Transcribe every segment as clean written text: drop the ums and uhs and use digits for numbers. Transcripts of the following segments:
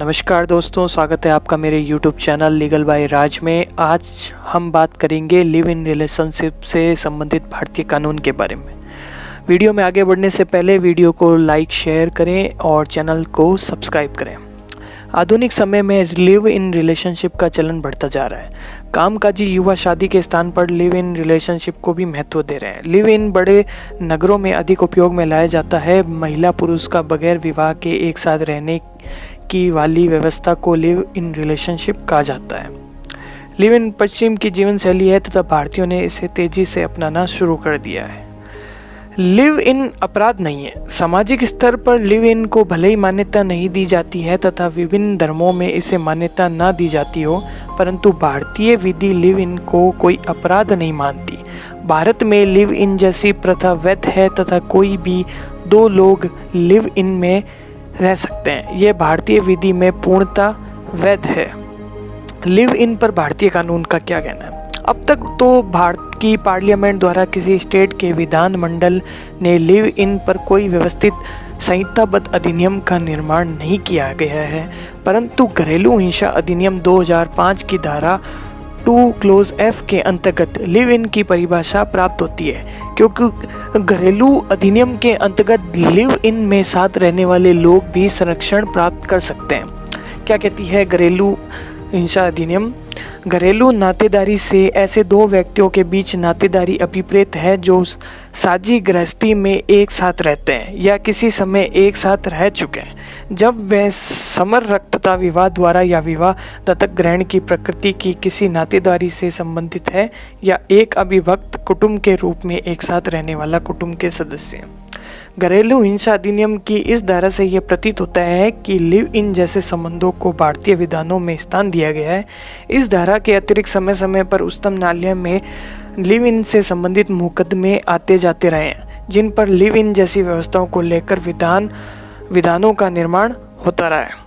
नमस्कार दोस्तों, स्वागत है आपका मेरे YouTube चैनल लीगल बाय राज में। आज हम बात करेंगे लिव इन रिलेशनशिप से संबंधित भारतीय कानून के बारे में। वीडियो में आगे बढ़ने से पहले वीडियो को लाइक शेयर करें और चैनल को सब्सक्राइब करें। आधुनिक समय में लिव इन रिलेशनशिप का चलन बढ़ता जा रहा है। कामकाजी युवा शादी के स्थान पर लिव इन रिलेशनशिप को भी महत्व दे रहे हैं। लिव इन बड़े नगरों में अधिक उपयोग में लाया जाता है। महिला पुरुष का बगैर विवाह के एक साथ रहने की वाली व्यवस्था को लिव इन रिलेशनशिप कहा जाता है। लिव इन पश्चिम की जीवन शैली है तथा भारतीयों ने इसे तेजी से अपनाना शुरू कर दिया है। लिव इन अपराध नहीं है। सामाजिक स्तर पर लिव इन को भले ही मान्यता नहीं दी जाती है तथा विभिन्न धर्मों में इसे मान्यता ना दी जाती हो, परंतु भारतीय विधि लिव इन को कोई अपराध नहीं मानती। भारत में लिव इन जैसी प्रथा वैध है तथा कोई भी दो लोग लिव इन में रह सकते हैं। यह भारतीय विधि में पूर्णतः वैध है। लिव इन पर भारतीय कानून का क्या कहना है? अब तक तो भारत की पार्लियामेंट द्वारा किसी स्टेट के विधान मंडल ने लिव इन पर कोई व्यवस्थित संहिताबद्ध अधिनियम का निर्माण नहीं किया गया है, परंतु घरेलू हिंसा अधिनियम 2005 की धारा 2 क्लोज F के अंतर्गत लिव इन की परिभाषा प्राप्त होती है, क्योंकि घरेलू अधिनियम के अंतर्गत लिव इन में साथ रहने वाले लोग भी संरक्षण प्राप्त कर सकते हैं। क्या कहती है घरेलू हिंसा अधिनियम? घरेलू नातेदारी से ऐसे दो व्यक्तियों के बीच नातेदारी अभिप्रेत है जो साझी गृहस्थी में एक साथ रहते हैं या किसी समय एक साथ रह चुके हैं। जब वह समरकता विवाह द्वारा या विवाह दत्तक ग्रहण की प्रकृति की किसी नातेदारी से संबंधित है या एक अविभक्त कुटुंब के रूप में एक साथ रहने वाला कुटुंब के सदस्य। घरेलू हिंसा अधिनियम की इस धारा से यह प्रतीत होता है कि लिव इन जैसे संबंधों को भारतीय विधानों में स्थान दिया गया है। इस धारा के अतिरिक्त समय समय पर उच्चतम न्यायालय में लिव इन से संबंधित मुकदमे आते जाते रहे हैं, जिन पर लिव इन जैसी व्यवस्थाओं को लेकर विधानों का निर्माण होता रहा है।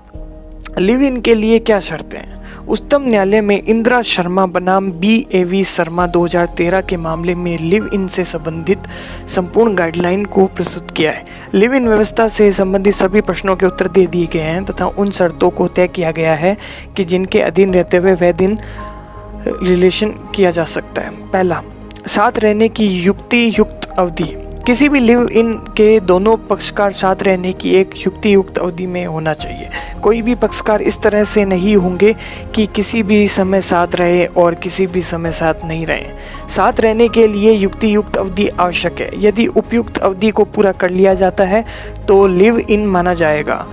लिव इन के लिए क्या शर्तें हैं? उच्चतम न्यायालय में इंदिरा शर्मा बनाम BAV शर्मा 2013 के मामले में लिव इन से संबंधित संपूर्ण गाइडलाइन को प्रस्तुत किया है। लिव इन व्यवस्था से संबंधित सभी प्रश्नों के उत्तर दे दिए गए हैं तथा उन शर्तों को तय किया गया है कि जिनके अधीन रहते हुए वैध इन रिलेशन किया जा सकता है। पहला, साथ रहने की युक्त अवधि। किसी भी लिव इन के दोनों पक्षकार साथ रहने की एक युक्त अवधि में होना चाहिए। कोई भी पक्षकार इस तरह से नहीं होंगे कि किसी भी समय साथ रहे और किसी भी समय साथ नहीं रहे। साथ रहने के लिए युक्त अवधि आवश्यक है। यदि उपयुक्त अवधि को पूरा कर लिया जाता है तो लिव इन माना जाएगा।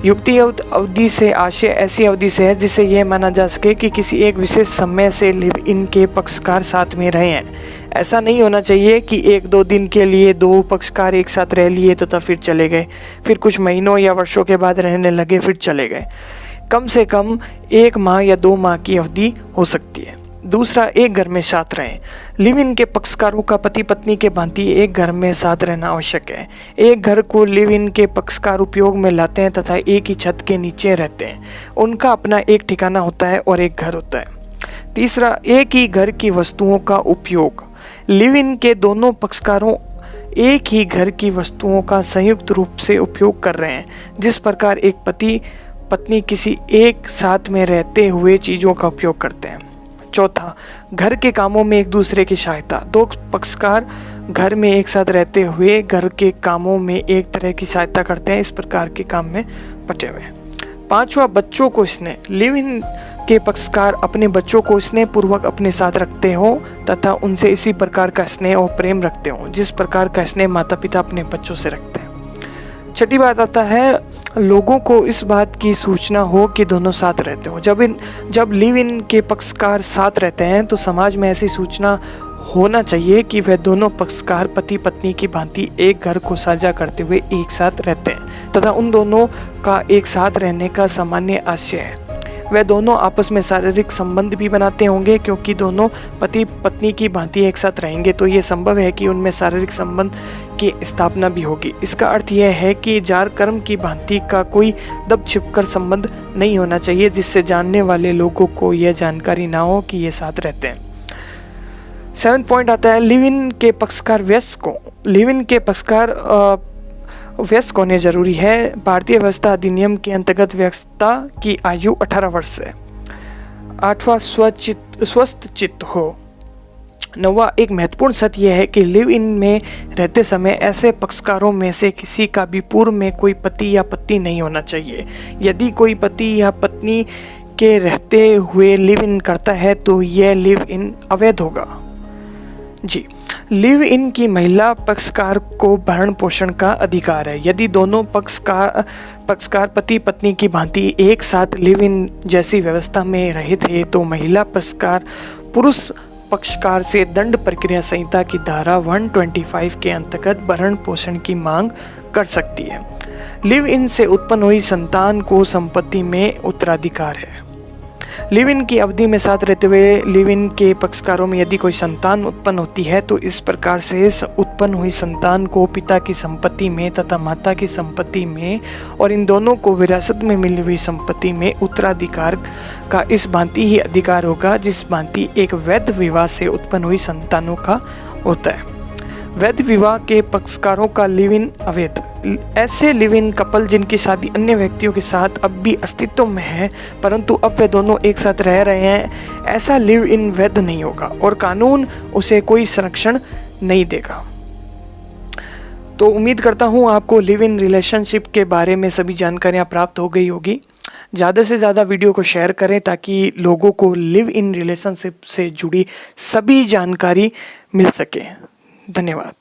युक्त अवधि से आशय ऐसी अवधि से है जिसे यह माना जा सके कि किसी एक विशेष समय से लिव इन के पक्षकार साथ में रहे हैं। ऐसा नहीं होना चाहिए कि 1-2 दिन के लिए दो पक्षकार एक साथ रह लिए तथा फिर चले गए, फिर कुछ महीनों या वर्षों के बाद रहने लगे फिर चले गए। कम से कम 1 माह या 2 माह की अवधि हो सकती है। दूसरा, एक घर में साथ रहें। लिव इन के पक्षकारों का पति पत्नी के भांति एक घर में साथ रहना आवश्यक है। एक घर को लिव इन के पक्षकार उपयोग में लाते हैं तथा एक ही छत के नीचे रहते हैं। उनका अपना एक ठिकाना होता है और एक घर होता है। तीसरा, एक ही घर की वस्तुओं का उपयोग। लिव इन के दोनों पक्षकारों एक ही घर की वस्तुओं का संयुक्त रूप से उपयोग कर रहे हैं, जिस प्रकार एक पति पत्नी किसी एक साथ में रहते हुए चीज़ों का उपयोग करते हैं। चौथा, घर के कामों में एक दूसरे की सहायता। दो पक्षकार घर में एक साथ रहते हुए घर के कामों में एक तरह की सहायता करते हैं, इस प्रकार के काम में बटे हुए हैं। पांचवा, बच्चों को स्नेह। लिव इन के पक्षकार अपने बच्चों को स्नेह पूर्वक अपने साथ रखते हो तथा उनसे इसी प्रकार का स्नेह और प्रेम रखते हो जिस प्रकार का स्नेह माता पिता अपने बच्चों से रखते हैं। छठी बात आता है, लोगों को इस बात की सूचना हो कि दोनों साथ रहते हो। जब लिव इन के पक्षकार साथ रहते हैं तो समाज में ऐसी सूचना होना चाहिए कि वह दोनों पक्षकार पति पत्नी की भांति एक घर को साझा करते हुए एक साथ रहते हैं तथा उन दोनों का एक साथ रहने का सामान्य आशय है। वह दोनों आपस में शारीरिक संबंध भी बनाते होंगे, क्योंकि दोनों पति पत्नी की भांति एक साथ रहेंगे तो ये संभव है कि उनमें शारीरिक संबंध की स्थापना भी होगी। इसका अर्थ यह है कि जार कर्म की भांति का कोई दब छिपकर संबंध नहीं होना चाहिए जिससे जानने वाले लोगों को यह जानकारी ना हो कि ये साथ रहते हैं। 7th पॉइंट आता है, लिव इन के पक्षकार वयस्क को। लिव इन के पक्षकार वयस्क होने जरूरी है। भारतीय व्यवस्था अधिनियम के अंतर्गत व्यवस्था की आयु 18 वर्ष है। 8वां स्वस्थ चित्त हो। 9वां एक महत्वपूर्ण सत्य यह है कि लिव इन में रहते समय ऐसे पक्षकारों में से किसी का भी पूर्व में कोई पति या पत्नी नहीं होना चाहिए। यदि कोई पति या पत्नी के रहते हुए लिव इन करता है तो यह लिव इन अवैध होगा। जी, लिव इन की महिला पक्षकार को भरण पोषण का अधिकार है। यदि दोनों पक्षकार पति पत्नी की भांति एक साथ लिव इन जैसी व्यवस्था में रहे थे तो महिला पक्षकार पुरुष पक्षकार से दंड प्रक्रिया संहिता की धारा 125 के अंतर्गत भरण पोषण की मांग कर सकती है। लिव इन से उत्पन्न हुई संतान को संपत्ति में उत्तराधिकार है। लिव इन की अवधि में साथ रहते हुए लिव इन के पक्षकारों में यदि कोई संतान उत्पन्न होती है तो इस प्रकार से उत्पन्न हुई संतान को पिता की संपत्ति में तथा माता की संपत्ति में और इन दोनों को विरासत में मिली हुई संपत्ति में उत्तराधिकार का इस भांति ही अधिकार होगा जिस भांति एक वैध विवाह से उत्पन्न हुई संतानों का होता है। वैध विवाह के पक्षकारों का लिव इन अवैध। ऐसे लिव इन कपल जिनकी शादी अन्य व्यक्तियों के साथ अब भी अस्तित्व में है परंतु अब वे दोनों एक साथ रह रहे हैं, ऐसा लिव इन वैध नहीं होगा और कानून उसे कोई संरक्षण नहीं देगा। तो उम्मीद करता हूँ आपको लिव इन रिलेशनशिप के बारे में सभी जानकारियाँ प्राप्त हो गई होगी। ज़्यादा से ज़्यादा वीडियो को शेयर करें ताकि लोगों को लिव इन रिलेशनशिप से जुड़ी सभी जानकारी मिल सके। धन्यवाद।